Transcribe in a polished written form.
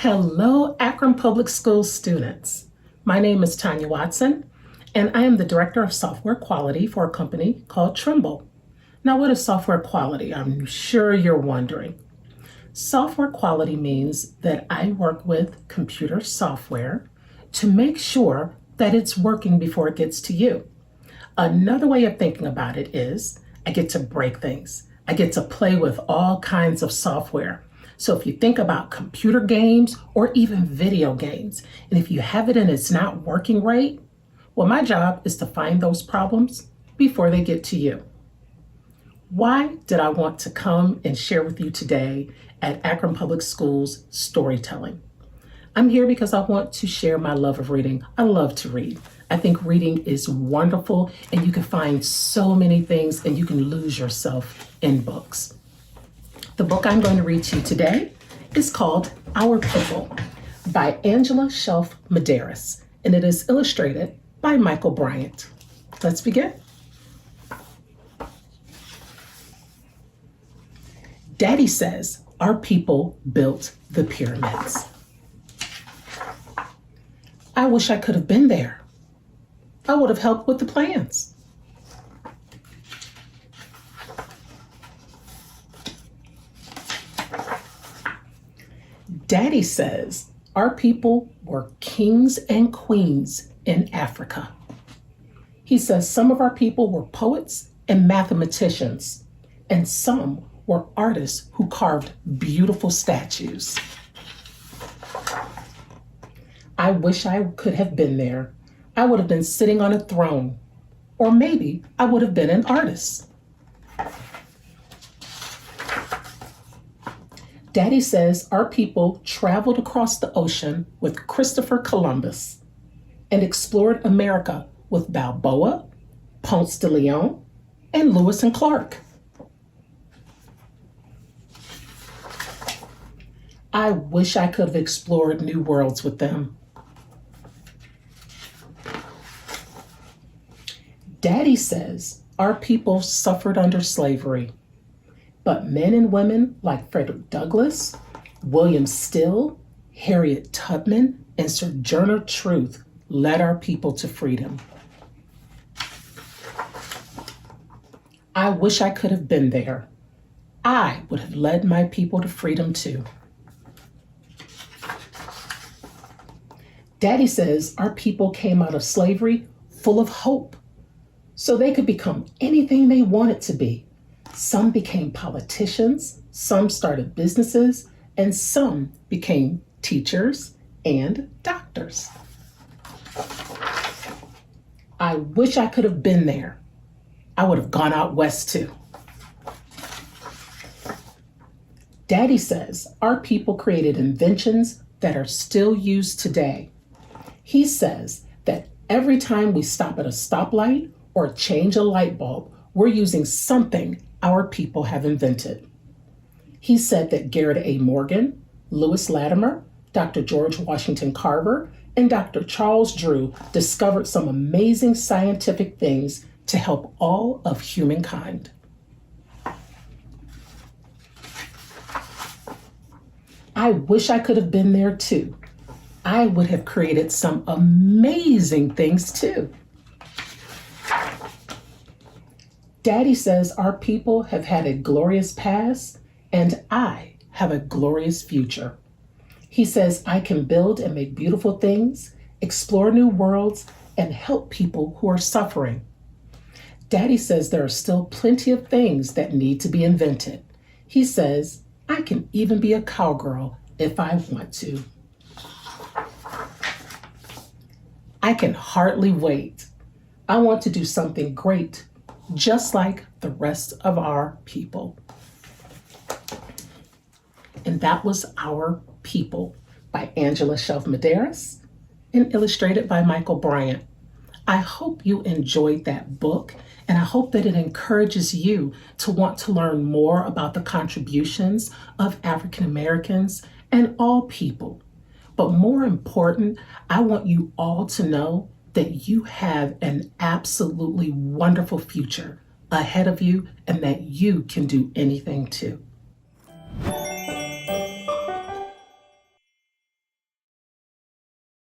Hello, Akron Public Schools students. My name is Tanya Watson, and I am the Director of Software Quality for a company called Trimble. Now, what is software quality? I'm sure you're wondering. Software quality means that I work with computer software to make sure that it's working before it gets to you. Another way of thinking about it is I get to break things. I get to play with all kinds of software. So if you think about computer games or even video games, and if you have it and it's not working right, well, my job is to find those problems before they get to you. Why did I want to come and share with you today at Akron Public Schools Storytelling? I'm here because I want to share my love of reading. I love to read. I think reading is wonderful, and you can find so many things and you can lose yourself in books. The book I'm going to read to you today is called Our People by Angela Shelf Medearis, and it is illustrated by Michael Bryant. Let's begin. Daddy says our people built the pyramids. I wish I could have been there. I would have helped with the plans. Daddy says our people were kings and queens in Africa. He says some of our people were poets and mathematicians, and some were artists who carved beautiful statues. I wish I could have been there. I would have been sitting on a throne, or maybe I would have been an artist. Daddy says our people traveled across the ocean with Christopher Columbus and explored America with Balboa, Ponce de Leon, and Lewis and Clark. I wish I could have explored new worlds with them. Daddy says our people suffered under slavery, but men and women like Frederick Douglass, William Still, Harriet Tubman, and Sojourner Truth led our people to freedom. I wish I could have been there. I would have led my people to freedom too. Daddy says our people came out of slavery full of hope, so they could become anything they wanted to be. Some became politicians, some started businesses, and some became teachers and doctors. I wish I could have been there. I would have gone out west too. Daddy says our people created inventions that are still used today. He says that every time we stop at a stoplight or change a light bulb, we're using something our people have invented. He said that Garrett A. Morgan, Lewis Latimer, Dr. George Washington Carver, and Dr. Charles Drew discovered some amazing scientific things to help all of humankind. I wish I could have been there too. I would have created some amazing things too. Daddy says our people have had a glorious past, and I have a glorious future. He says I can build and make beautiful things, explore new worlds, and help people who are suffering. Daddy says there are still plenty of things that need to be invented. He says I can even be a cowgirl if I want to. I can hardly wait. I want to do something great, just like the rest of our people. And that was Our People by Angela Shelf Medearis and illustrated by Michael Bryant. I hope you enjoyed that book, and I hope that it encourages you to want to learn more about the contributions of African Americans and all people. But more important, I want you all to know that you have an absolutely wonderful future ahead of you and that you can do anything too.